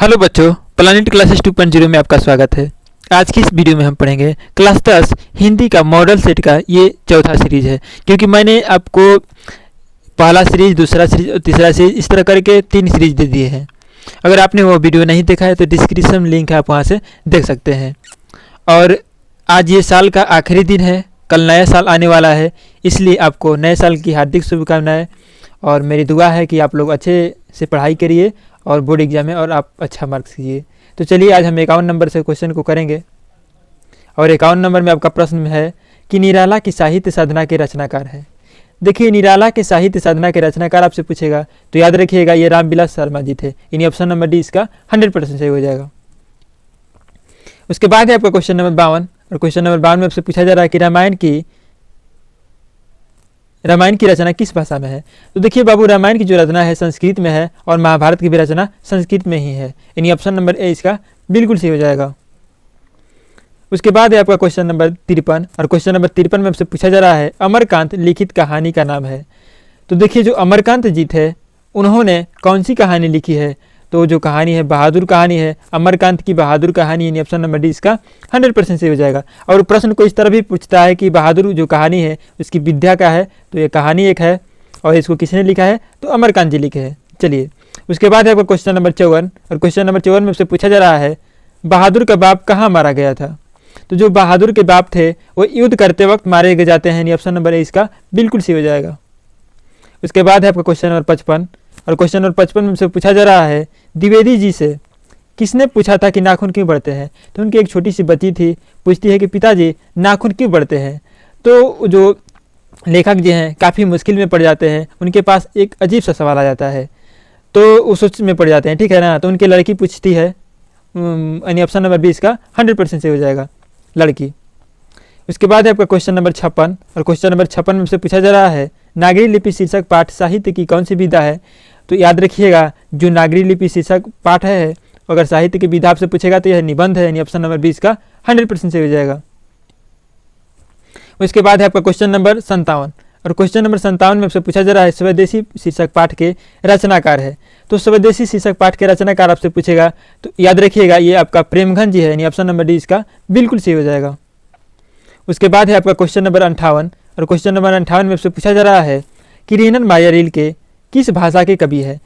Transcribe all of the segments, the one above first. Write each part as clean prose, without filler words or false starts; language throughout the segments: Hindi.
हेलो बच्चों, प्लानिट क्लासेस 2.0 में आपका स्वागत है। आज की इस वीडियो में हम पढ़ेंगे क्लास 10 हिंदी का मॉडल सेट का ये चौथा सीरीज है। क्योंकि मैंने आपको पहला सीरीज, दूसरा सीरीज और तीसरा सीरीज इस तरह करके 3 सीरीज दे दिए हैं। अगर आपने वो वीडियो नहीं देखा है तो डिस्क्रिप्शन में लिंक है, आप वहाँ से देख सकते हैं। और आज ये साल का आखिरी दिन है, कल नया साल आने वाला है, इसलिए आपको नए साल की हार्दिक शुभकामनाएँ। और मेरी दुआ है कि आप लोग अच्छे से पढ़ाई करिए और बोर्ड एग्जाम में और आप अच्छा मार्क्स कीजिए। तो चलिए आज हम 51 नंबर से क्वेश्चन को करेंगे। और 51 नंबर में आपका प्रश्न है कि निराला की साहित्य साधना के रचनाकार है। देखिए, निराला के साहित्य साधना के रचनाकार आपसे पूछेगा तो याद रखिएगा ये रामविलास शर्मा जी थे। यानी ऑप्शन नंबर डी इसका 100% सही हो जाएगा। उसके बाद है आपका क्वेश्चन नंबर 52। और क्वेश्चन नंबर 52 में आपसे पूछा जा रहा है कि रामायण की रचना किस भाषा में है। तो देखिए बाबू, रामायण की जो रचना है संस्कृत में है और महाभारत की भी रचना संस्कृत में ही है। यानी ऑप्शन नंबर ए इसका बिल्कुल सही हो जाएगा। उसके बाद है आपका क्वेश्चन नंबर 53। और क्वेश्चन नंबर 53 में आपसे पूछा जा रहा है अमरकांत लिखित कहानी का नाम है। तो देखिए, जो अमरकांत जी थे उन्होंने कौन सी कहानी लिखी है। तो जो कहानी है बहादुर कहानी है, अमरकांत की बहादुर कहानी। यानी ऑप्शन नंबर डी इसका 100% सही हो जाएगा। और प्रश्न को इस तरह भी पूछता है कि बहादुर जो कहानी है उसकी विद्या क्या है। तो ये कहानी एक है और इसको किसने लिखा है, तो अमरकांत जी लिखे हैं। चलिए, उसके बाद है आपका क्वेश्चन नंबर 54। और क्वेश्चन नंबर 54 में उससे पूछा जा रहा है बहादुर का बाप कहाँ मारा गया था। तो जो बहादुर के बाप थे वो युद्ध करते वक्त मारे गए जाते हैं। यानी ऑप्शन नंबर ए इसका बिल्कुल सही हो जाएगा। उसके बाद है आपका क्वेश्चन नंबर 55। और क्वेश्चन नंबर 55 में से पूछा जा रहा है द्विवेदी जी से किसने पूछा था कि नाखून क्यों बढ़ते हैं। तो उनकी एक छोटी सी बच्ची थी, पूछती है कि पिताजी नाखून क्यों बढ़ते हैं। तो जो लेखक जी हैं काफ़ी मुश्किल में पड़ जाते हैं, उनके पास एक अजीब सा सवाल आ जाता है, तो उस सोच में पड़ जाते हैं, ठीक है ना। तो उनकी लड़की पूछती है, यानी ऑप्शन नंबर बी इसका 100% सही हो जाएगा, लड़की। उसके बाद है आपका क्वेश्चन नंबर 56। और क्वेश्चन नंबर 56 में से पूछा जा रहा है नागरी लिपि शीर्षक पाठ साहित्य की कौन सी विधा है। तो याद रखिएगा, जो नागरी लिपि शीर्षक पाठ है अगर साहित्य की विधा आपसे पूछेगा तो यह निबंध है। यानी ऑप्शन नंबर 20 का 100% सही हो जाएगा। उसके बाद है आपका क्वेश्चन नंबर 57। और क्वेश्चन नंबर 57 में आपसे पूछा जा रहा है स्वदेशी शीर्षक पाठ के रचनाकार है। तो स्वदेशी शीर्षक पाठ के रचनाकार आपसे पूछेगा तो याद रखिएगा ये आपका प्रेमघन जी है। यानी ऑप्शन नंबर डी इसका बिल्कुल सही हो जाएगा। उसके बाद है आपका क्वेश्चन नंबर 58। और क्वेश्चन नंबर 58 में आपसे पूछा जा रहा है कि रीनल मारिया रिल्के किस भाषा के कवि है।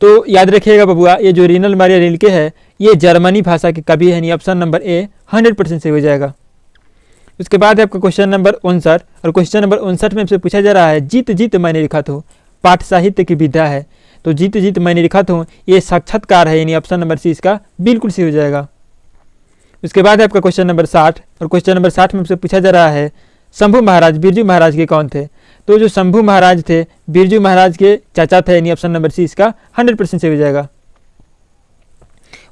तो याद रखिएगा बबुआ, ये जो रीनल मारिया रिल्के है ये जर्मनी भाषा के कवि है। यानी ऑप्शन नंबर ए 100% सही हो जाएगा। उसके बाद है आपका क्वेश्चन नंबर 59। और क्वेश्चन नंबर 59 में आपसे पूछा जा रहा है जीत जीत मैंने लिखा था पाठ साहित्य की विधा है। तो जीत जीत मैंने लिखा था ये साक्षात्कार है। यानी ऑप्शन नंबर सी इसका बिल्कुल सही हो जाएगा। उसके बाद है आपका क्वेश्चन नंबर 60। और क्वेश्चन नंबर 60 में आपसे पूछा जा रहा है शंभू महाराज बिरजू महाराज के कौन थे। तो जो शंभू महाराज थे बिरजू महाराज के चाचा थे। यानी ऑप्शन नंबर सी इसका 100% सही हो जाएगा।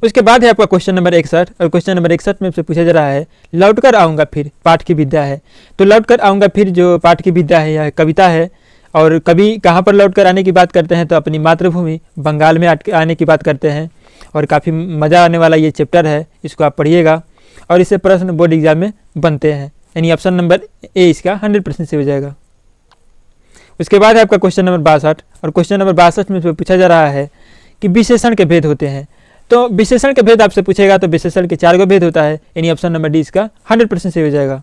उसके बाद है आपका क्वेश्चन नंबर 61। और क्वेश्चन नंबर 61 में आपसे पूछा जा रहा है लौटकर आऊँगा फिर पाठ की विद्या है। तो लौटकर आऊँगा फिर जो पाठ की विद्या है यह कविता है। और कभी कहाँ पर लौटकर आने की बात करते हैं तो अपनी मातृभूमि बंगाल में आने की बात करते हैं। और काफ़ी मज़ा आने वाला ये चैप्टर है, इसको आप पढ़िएगा और इससे प्रश्न बोर्ड एग्जाम में बनते हैं। यानी ऑप्शन नंबर ए इसका 100% सही हो जाएगा। उसके बाद है आपका क्वेश्चन नंबर 62। और क्वेश्चन नंबर 62 में पूछा जा रहा है कि विशेषण के भेद होते हैं। तो विशेषण के भेद आपसे पूछेगा तो विशेषण के 4 भेद होता है। यानी ऑप्शन नंबर डी इसका 100% सही हो जाएगा।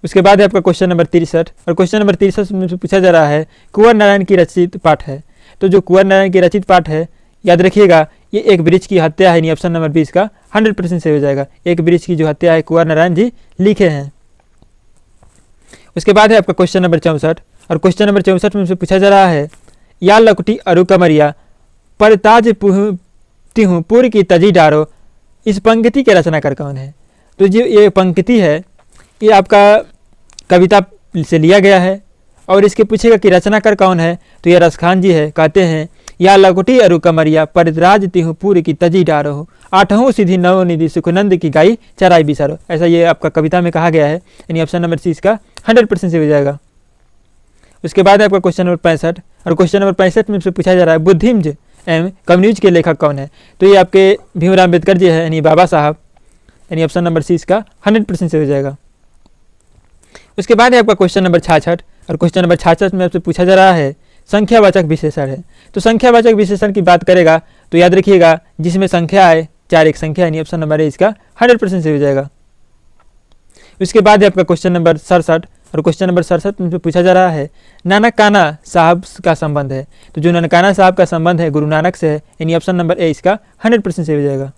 उसके बाद है आपका क्वेश्चन नंबर 63। और क्वेश्चन नंबर 63 में पूछा जा रहा है कुंवर नारायण की रचित पाठ है। तो जो कुंवर नारायण की रचित पाठ है याद रखिएगा ये एक वृक्ष की हत्या है। यानी ऑप्शन नंबर 20 का 100% सही हो जाएगा। एक वृक्ष की जो हत्या है कुंवर नारायण जी लिखे हैं। उसके बाद है आपका क्वेश्चन नंबर 64। और क्वेश्चन नंबर 64 में पूछा जा रहा है या लकुटी अरु कमरिया पर ताज तिहूँ पूर की तजी डारो इस पंक्ति के रचनाकार कौन है। तो जो ये पंक्ति है ये आपका कविता से लिया गया है और इसके पूछेगा कि रचनाकार कौन है तो यह रसखान जी है। कहते हैं या लकुटी अरु कमरिया परिराज तिहूँ पूर की तजी डारो आठों सीधी नव निधि सुखनंद की गाई चराई बिसारो। ऐसा ये आपका कविता में कहा गया है। यानी ऑप्शन नंबर सी इसका 100% से हो जाएगा। उसके बाद आपका क्वेश्चन नंबर 65। और क्वेश्चन नंबर 65 में से पूछा जा रहा है बुद्धिमज एवं कम्युनिज के लेखक कौन है। तो ये आपके भीमराव अम्बेडकर जी है, यानी बाबा साहब। यानी ऑप्शन नंबर सी इसका 100% से हो जाएगा। उसके बाद है आपका क्वेश्चन नंबर 66। और क्वेश्चन नंबर 66 में आपसे पूछा जा रहा है संख्यावाचक विशेषण है। तो संख्यावाचक विशेषण की बात करेगा तो याद रखिएगा जिसमें संख्या है 4 एक संख्या यानी ऑप्शन नंबर ए इसका 100% सही हो जाएगा। उसके बाद है आपका क्वेश्चन नंबर 67 और क्वेश्चन नंबर 67 में पूछा जा रहा है नानकाना साहब का संबंध है। तो जो नानकाना साहब का संबंध है गुरु नानक से है यानी ऑप्शन नंबर ए इसका 100% सही हो जाएगा।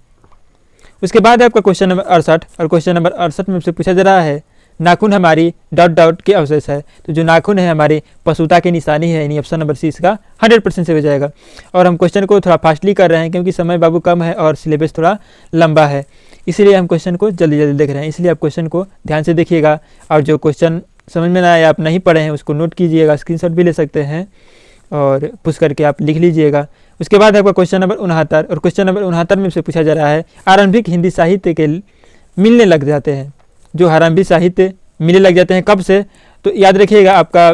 उसके बाद है आपका क्वेश्चन नंबर 68 और क्वेश्चन नंबर 68 में पूछा जा रहा है नाखून हमारी ... के अवशेष है। तो जो नाखून है हमारी पशुता की निशानी है यानी ऑप्शन नंबर सी इसका 100% सही हो जाएगा। और हम क्वेश्चन को थोड़ा फास्टली कर रहे हैं क्योंकि समय बाबू कम है और सिलेबस थोड़ा लंबा है, इसलिए हम क्वेश्चन को जल्दी जल्दी देख रहे हैं। इसलिए आप क्वेश्चन को ध्यान से देखिएगा और जो क्वेश्चन समझ में ना आए आप नहीं पढ़े हैं उसको नोट कीजिएगा, स्क्रीनशॉट भी ले सकते हैं और पुश करके आप लिख लीजिएगा। उसके बाद आपका क्वेश्चन नंबर 69 और क्वेश्चन नंबर 69 में से पूछा जा रहा है आरंभिक हिंदी साहित्य के मिलने लग जाते हैं। जो आरंभिक साहित्य मिलने लग जाते हैं कब से, तो याद रखिएगा आपका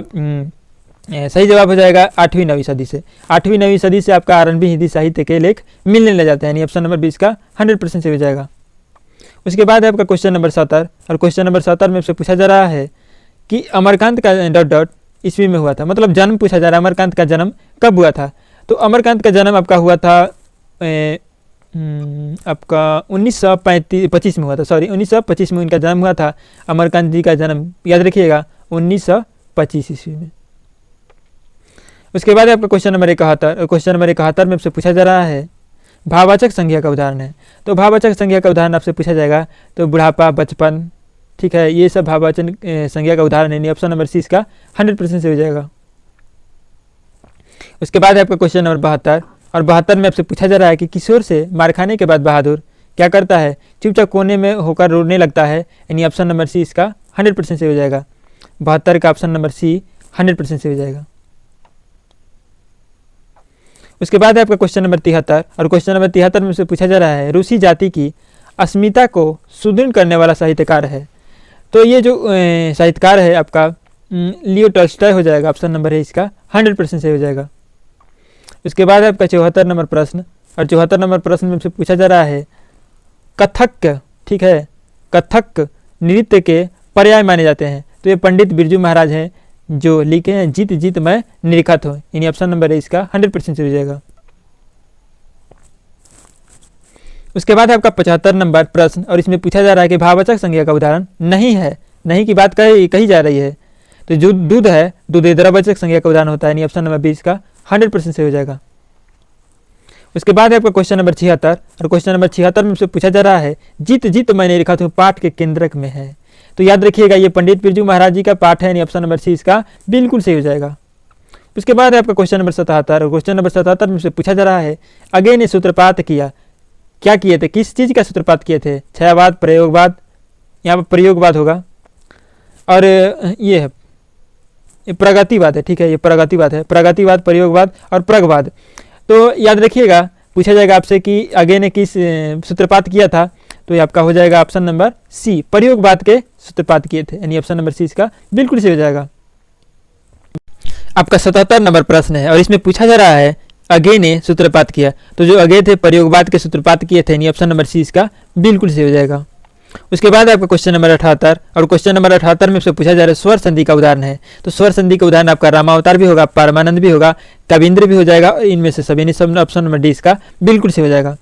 सही जवाब हो जाएगा 8वीं 9वीं सदी से। 8वीं 9वीं सदी से आपका आरंभिक हिंदी साहित्य के लेख मिलने लग जाते हैं यानी ऑप्शन नंबर बी इसका 100% सही हो जाएगा। उसके बाद आपका क्वेश्चन नंबर 70 और क्वेश्चन नंबर 70 में से पूछा जा रहा है कि अमरकांत का ... ईस्वी में हुआ था, मतलब जन्म पूछा जा रहा है अमरकांत का जन्म कब हुआ था। तो अमरकांत का जन्म आपका हुआ था आपका 1925 में हुआ था, सॉरी 1925 में उनका जन्म हुआ था। अमरकांत जी का जन्म याद रखिएगा 1925 ईस्वी में। उसके बाद आपका क्वेश्चन नंबर 71 और क्वेश्चन नंबर 71 में आपसे पूछा जा रहा है भाववाचक संज्ञा का उदाहरण है। तो भाववाचक संज्ञा का उदाहरण आपसे पूछा जाएगा तो बुढ़ापा, बचपन, ठीक है, ये सब भाववाचक संज्ञा का उदाहरण है। ऑप्शन नंबर सी इसका 100% से हो जाएगा। उसके बाद आपका क्वेश्चन नंबर 72 और 72 में आपसे पूछा जा रहा है कि किशोर से मार खाने के बाद बहादुर क्या करता है, चुपचाप कोने में होकर रोने लगता है यानी ऑप्शन नंबर सी इसका 100% से हो जाएगा। 72 का ऑप्शन नंबर सी 100% से हो जाएगा। उसके बाद आपका क्वेश्चन नंबर 73 और क्वेश्चन नंबर 73 में से पूछा जा रहा है रूसी जाति की अस्मिता को सुदृढ़ करने वाला साहित्यकार है। तो ये जो साहित्यकार है आपका लियो टॉल्स्टॉय हो जाएगा। ऑप्शन नंबर है इसका 100% से हो जाएगा। उसके बाद आपका 74 नंबर प्रश्न और 74 नंबर प्रश्न में से पूछा जा रहा है कथक, ठीक है, कथक नृत्य के पर्याय माने जाते हैं। तो ये पंडित बिरजू महाराज हैं जो लिखे हैं जीत जीत मैं निरखत हो यानी ऑप्शन नंबर है इसका 100% से हो जाएगा। उसके बाद आपका 75 नंबर प्रश्न और इसमें पूछा जा रहा है कि भाववाचक संज्ञा का उदाहरण नहीं है। नहीं की बात कही जा रही है, तो जो दूध है दूध द्रववाचक संज्ञा का उदाहरण होता है यानी ऑप्शन नंबर 20 का 100% से हो जाएगा। उसके बाद आपका क्वेश्चन नंबर 76 और क्वेश्चन नंबर 76 में से पूछा जा रहा है जीत जीत मैंने लिखा था पाठ के केंद्रक में है। तो याद रखिएगा ये पंडित बिरजू महाराज जी का पाठ है यानी ऑप्शन नंबर सी इसका बिल्कुल सही हो जाएगा। उसके बाद आपका क्वेश्चन नंबर 77 और क्वेश्चन नंबर 77 में से पूछा जा रहा है अगे ने सूत्रपात किया, क्या किए थे, किस चीज़ का सूत्रपात किए थे, छायावाद, प्रयोगवाद, यहाँ पर प्रयोगवाद होगा और ये है प्रगतिवाद है, ठीक है, ये प्रगतिवाद है, प्रगतिवाद, प्रयोगवाद और प्रगवाद। तो याद रखिएगा पूछा जाएगा आपसे कि आगे ने किस सूत्रपात किया था, तो ये आपका हो जाएगा ऑप्शन नंबर सी, प्रयोगवाद के सूत्रपात किए थे यानी ऑप्शन नंबर सी इसका बिल्कुल सही हो जाएगा। आपका 77 नंबर प्रश्न है और इसमें पूछा जा रहा है अगे ने सूत्रपात किया। तो जो अगे थे प्रयोगवाद के सूत्रपात किए थे यानी ऑप्शन नंबर सी इसका बिल्कुल सही हो जाएगा। उसके बाद आपका क्वेश्चन नंबर 78 और क्वेश्चन नंबर 78 में से पूछा जा रहा है स्वर संधि का उदाहरण है। तो स्वर संधि का उदाहरण आपका रामावतार भी होगा, परमानंद भी होगा, कविंद्र भी हो जाएगा और इनमें से सभी सब ऑप्शन नंबर डी इसका बिल्कुल सही हो जाएगा।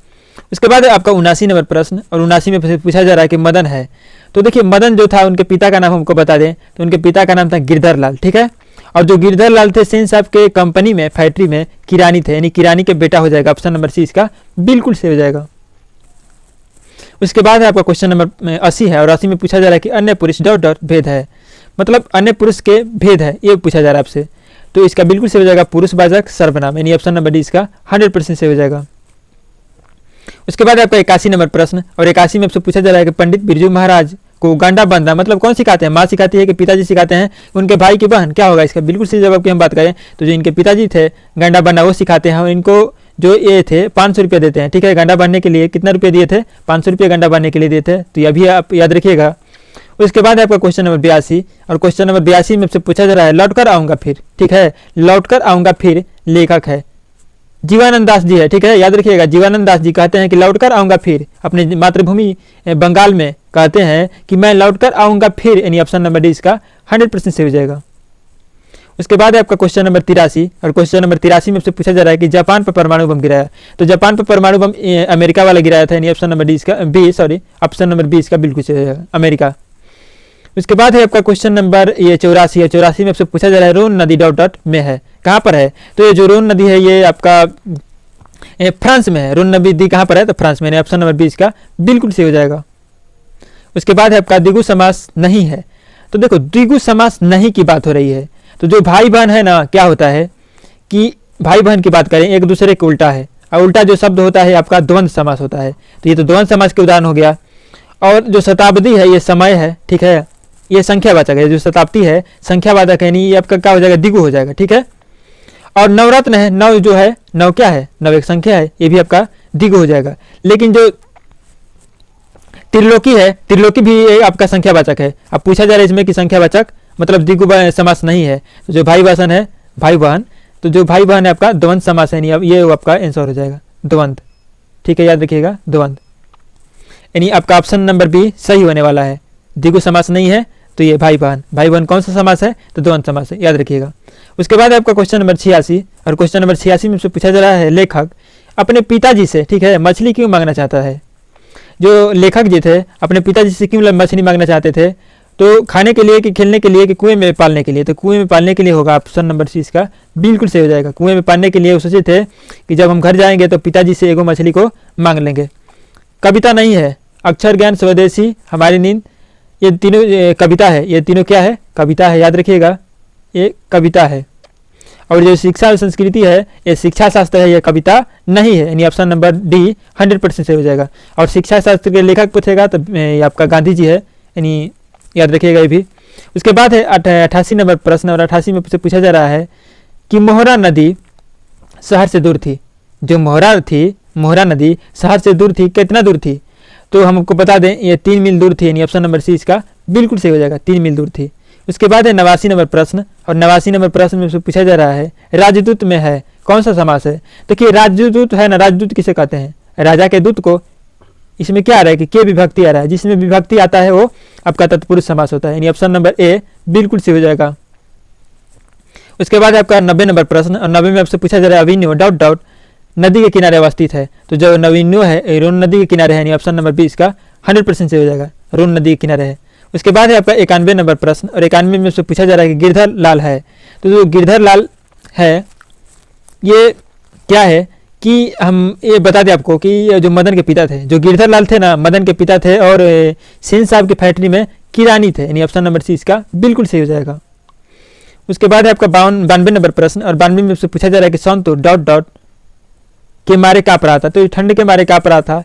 उसके बाद आपका 79 नंबर प्रश्न और 79 में पूछा जा रहा है कि मदन है। तो देखिए मदन जो था उनके पिता का नाम हमको बता दें तो उनके पिता का नाम था गिरधर लाल, ठीक है, और जो गिरधर लाल थे सेन साहब के कंपनी में फैक्ट्री में किरानी थे यानी किरानी के बेटा हो जाएगा। ऑप्शन नंबर सी इसका बिल्कुल सही हो जाएगा। उसके बाद आपका क्वेश्चन नंबर 80 है और 80 में पूछा जा रहा है कि अन्य पुरुष ... भेद है, मतलब अन्य पुरुष के भेद है ये पूछा जा रहा है आपसे। तो इसका बिल्कुल सही हो जाएगा पुरुषवाचक सर्वनाम यानी ऑप्शन नंबर डी इसका 100% सही हो जाएगा। उसके बाद आपका 81 नंबर प्रश्न और 81 में आपसे पूछा जा रहा है कि पंडित बिरजू महाराज को गांडा बांधना मतलब कौन सिखाते हैं, माँ सिखाती है कि पिताजी सिखाते हैं, उनके भाई की बहन, क्या होगा इसका बिल्कुल सही जवाब की हम बात करें तो जो इनके पिताजी थे गांडा बांधना वो सिखाते हैं और इनको जो ये थे 500 रुपये देते हैं, ठीक है, गांडा बांधने के लिए कितना रुपये दिए थे, 500 रुपये गांडा बांधने के लिए दिए थे, तो ये भी आप याद रखिएगा। उसके बाद आपका क्वेश्चन नंबर 82 और क्वेश्चन नंबर 82 में से पूछा जा रहा है लौटकर आऊँगा फिर, ठीक है, लौटकर आऊँगा फिर लेखक है जीवानंद दास जी है, ठीक है, याद रखिएगा जीवानंद दास जी कहते हैं कि लौटकर आऊँगा फिर, अपने मातृभूमि बंगाल में कहते हैं कि मैं लौटकर आऊँगा फिर यानी ऑप्शन नंबर डी इसका 100% सही हो जाएगा। उसके बाद है आपका क्वेश्चन नंबर 83, और क्वेश्चन नंबर 83 में आपसे पूछा जा रहा है कि जापान पर परमाणु बम गिराया। तो जापान पर परमाणु बम अमेरिका वाला गिराया था, यानी ऑप्शन नंबर डी इसका ऑप्शन नंबर बी इसका बिल्कुल सही है, अमेरिका। उसके बाद है आपका क्वेश्चन नंबर ये 84 है। 84 में आपसे पूछा जा रहा है रोन नदी डॉट डॉट में है, कहाँ पर है? तो ये जो रोन नदी है ये आपका फ्रांस में है। रोन नदी कहाँ पर है? तो फ्रांस में, ऑप्शन नंबर बी इसका बिल्कुल सही हो जाएगा। उसके बाद है आपका द्विगु समास नहीं है। तो देखो द्विगु समास नहीं की बात हो रही है, तो जो भाई बहन है ना, क्या होता है कि भाई बहन की बात करें एक दूसरे के उल्टा है, और उल्टा जो शब्द होता है आपका द्वंद्व समास होता है। तो ये तो द्वंद्व समास के उदाहरण हो गया। और जो शताब्दी है ये समय है, ठीक है, ये संख्यावाचक है। जो शताब्दी है संख्यावाचक है, यानी ये आपका क्या हो जाएगा? द्विगु हो जाएगा, ठीक है। और नवरत्न है, नव जो है, नव क्या है? नव एक संख्या है, ये भी आपका द्विगु हो जाएगा। लेकिन जो त्रिलोकी है, त्रिलोकी भी आपका संख्यावाचक है। अब पूछा जा रहा है इसमें कि संख्यावाचक मतलब द्विगु समास नहीं है। तो जो भाई बहन है, भाई बहन, तो जो भाई बहन है आपका द्वंद्व समास है, यानी ये आपका आंसर हो जाएगा द्वंद्व, ठीक है, याद रखिएगा द्वंद्व, यानी आपका ऑप्शन नंबर बी सही होने वाला है। द्विगु समास नहीं है तो ये भाई बहन, भाई बहन कौन सा समास है? तो द्वंद्व समास है, याद रखिएगा। उसके बाद आपका क्वेश्चन नंबर 86, और क्वेश्चन नंबर 86 में से पूछा जा रहा है लेखक अपने पिताजी से, ठीक है, मछली क्यों मांगना चाहता है? जो लेखक जी थे अपने पिताजी से क्यों मछली मांगना चाहते थे? तो खाने के लिए कि खेलने के लिए कि कुएं में पालने के लिए? तो कुएं में पालने के लिए होगा, ऑप्शन नंबर सी इसका बिल्कुल सही हो जाएगा। कुएं में पालने के लिए वो सोचे थे कि जब हम घर जाएंगे तो पिताजी से एगो मछली को मांग लेंगे। कविता नहीं है, अक्षर ज्ञान, स्वदेशी, हमारी नींद, ये तीनों कविता है। ये तीनों क्या है? कविता है, याद रखिएगा, ये कविता है। और जो शिक्षा और संस्कृति है ये शिक्षा शास्त्र है, ये कविता नहीं है, यानी ऑप्शन नंबर डी 100% सही हो जाएगा। और शिक्षा शास्त्र के लेखक पूछेगा तो ये आपका गांधी जी है, यानी याद रखिएगा ये भी। उसके बाद है 88 नंबर प्रश्न, और 88 में पूछा जा रहा है कि मोहरा नदी शहर से दूर थी। जो मोहरा थी, मोहरा नदी शहर से दूर थी, कितना दूर थी? तो हमको बता दें ये 3 मील दूर थी, यानी ऑप्शन नंबर सी इसका बिल्कुल सही हो जाएगा, 3 मील दूर थी। उसके बाद है 89 नंबर प्रश्न, और 89 नंबर प्रश्न में पूछा जा रहा है राजदूत में है कौन सा समास है? देखिए राजदूत है ना, राजदूत किसे कहते हैं? राजा के दूत को। इसमें क्या आ रहा है कि के विभक्ति आ रहा है, जिसमें विभक्ति आता है वो आपका तत्पुरुष समास होता है, यानी ऑप्शन नंबर ए बिल्कुल सही हो जाएगा। उसके बाद आपका 90 नंबर प्रश्न, और 90 में आपसे पूछा जा रहा है अभिनव डॉट डॉट नदी के किनारे अवस्थित है। तो जो नवीन्यो है रोन नदी के किनारे है, यानी ऑप्शन नंबर बी इसका 100% सही हो जाएगा, रोन नदी के किनारे है। उसके बाद है आपका 91 नंबर प्रश्न, और 91 में से पूछा जा रहा है कि गिरधर लाल है। तो जो गिरधर लाल है ये क्या है कि हम ये बता दें आपको कि ये जो मदन के पिता थे, जो गिरधर लाल थे ना, मदन के पिता थे, और सेन साहब की फैक्ट्री में किरानी थे, यानी ऑप्शन नंबर सी इसका बिल्कुल सही हो जाएगा। उसके बाद है आपका 92 नंबर प्रश्न, और 92 में से पूछा जा रहा है कि संतो डॉट डॉट के मारे काँप रहा था। तो ठंड के मारे काँप रहा था,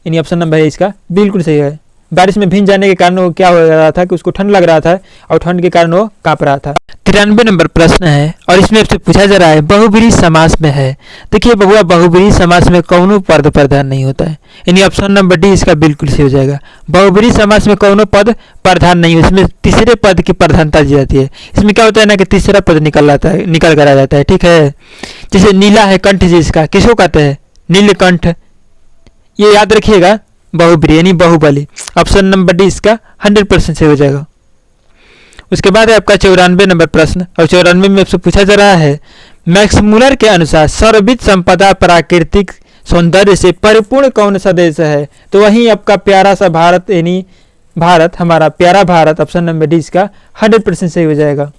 यानी ऑप्शन नंबर है इसका बिल्कुल सही है। बारिश में भीग जाने के कारण वो क्या हो रहा था कि उसको ठंड लग रहा था, और ठंड के कारण वो काँप रहा था। 93 नंबर प्रश्न है, और इसमें आपसे पूछा जा रहा है बहुब्रीहि समास में है। देखिए बहुआ बहुब्रीहि समास में कौनो पद प्रधान नहीं होता है, यानी ऑप्शन नंबर डी इसका बिल्कुल सही हो जाएगा। बहुब्रीहि समास में कौनो पद प्रधान नहीं है, इसमें तीसरे पद की प्रधानता दी जाती है। इसमें क्या होता है ना कि तीसरा पद निकल कर आ जाता है, ठीक है। जैसे नीला है कंठ जिसका, किसको कहते हैं? नीलकंठ, ये याद रखिएगा, बहुब्रीहि यानी बाहुबली, ऑप्शन नंबर डी इसका 100% सही हो जाएगा। उसके बाद है आपका 94 नंबर प्रश्न, और 94 में आपसे पूछा जा रहा है मैक्स मूलर के अनुसार सर्वविध संपदा प्राकृतिक सौंदर्य से परिपूर्ण कौन सा देश है? तो वहीं आपका प्यारा सा भारत, यानी भारत, हमारा प्यारा भारत, ऑप्शन नंबर डी इसका 100% सही हो जाएगा।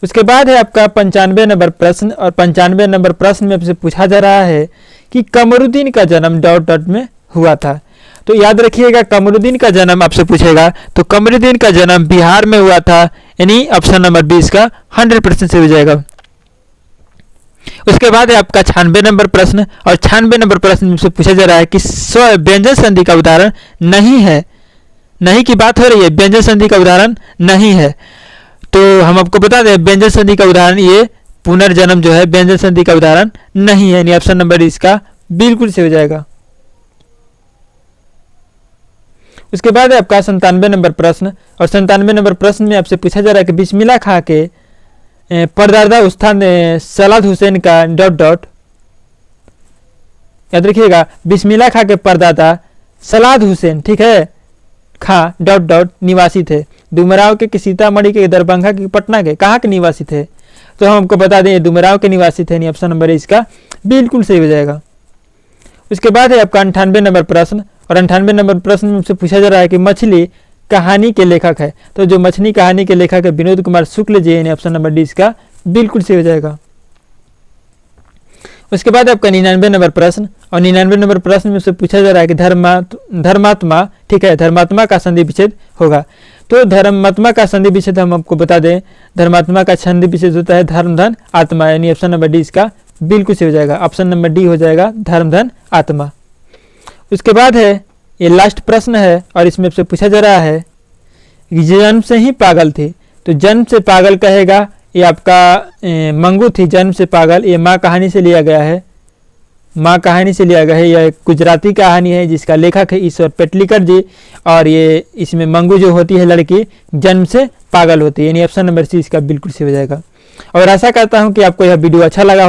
उसके बाद है आपका 95 नंबर प्रश्न, और 95 नंबर प्रश्न में आपसे पूछा जा रहा है कि कमरुद्दीन का जन्म डॉट डॉट में हुआ था। तो याद रखिएगा कमरुद्दीन का जन्म आपसे पूछेगा, तो कमरुद्दीन का जन्म बिहार में हुआ था, यानी ऑप्शन नंबर 20 का 100% सही हो जाएगा। उसके बाद है आपका 96 नंबर प्रश्न, और 96 नंबर प्रश्न में पूछा जा रहा है कि स्व व्यंजन संधि का उदाहरण नहीं है। नहीं की बात हो रही है, व्यंजन संधि का उदाहरण नहीं है। तो हम आपको बता दें व्यंजन संधि का उदाहरण ये पुनर्जन्म जो है व्यंजन संधि का उदाहरण नहीं है, यानी ऑप्शन नंबर इसका बिल्कुल सही हो जाएगा। उसके बाद है आपका 97 नंबर प्रश्न, और 97 नंबर प्रश्न में आपसे पूछा जा रहा है कि बिस्मिल्लाह खां के परदादा उस्ताद सलाद हुसैन का डॉट डॉट, याद रखिएगा बिस्मिल्लाह खां के परदादा सलाद हुसैन, ठीक है, खां डॉट डॉट निवासी थे। डुमराव के, सीतामढ़ी के, दरभंगा के, पटना के, कहाँ के निवासी थे? तो हम आपको बता दें डुमराव के निवासी थे, यानी ऑप्शन नंबर ए इसका बिल्कुल सही हो जाएगा। उसके बाद है आपका 98 नंबर प्रश्न, और 98 नंबर प्रश्न में मुझसे पूछा जा रहा है कि मछली कहानी के लेखक है। तो जो मछली कहानी के लेखक है विनोद कुमार शुक्ल जी, यानी ऑप्शन नंबर डी इसका बिल्कुल सही हो जाएगा। उसके बाद आपका 99 नंबर प्रश्न, और 99 नंबर प्रश्न में से पूछा जा रहा है कि धर्मात्मा, ठीक है, धर्मात्मा का संधि विच्छेद होगा। तो धर्मात्मा का संधि विच्छेद हम आपको बता दें, धर्मात्मा का संधि विच्छेद होता है धर्म धन आत्मा, यानी ऑप्शन नंबर डी इसका बिल्कुल सही हो जाएगा। ऑप्शन नंबर डी हो जाएगा धर्म धन आत्मा। उसके बाद है ये लास्ट प्रश्न है, और इसमें से पूछा जा रहा है कि जन्म से ही पागल थी। तो जन्म से पागल कहेगा, ये आपका मंगू थी जन्म से पागल, ये माँ कहानी से लिया गया है, माँ कहानी से लिया गया है। यह गुजराती कहानी है जिसका लेखक है ईश्वर पेटलीकर जी, और ये इसमें मंगू जो होती है लड़की जन्म से पागल होती है, यानी ऑप्शन नंबर सी इसका बिल्कुल सही हो जाएगा। और आशा करता हूँ कि आपको यह वीडियो अच्छा लगा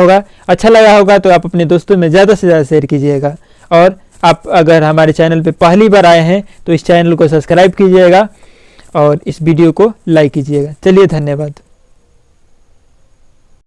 होगा तो आप अपने दोस्तों में ज़्यादा से ज़्यादा शेयर कीजिएगा। और आप अगर हमारे चैनल पर पहली बार आए हैं तो इस चैनल को सब्सक्राइब कीजिएगा और इस वीडियो को लाइक कीजिएगा। चलिए, धन्यवाद।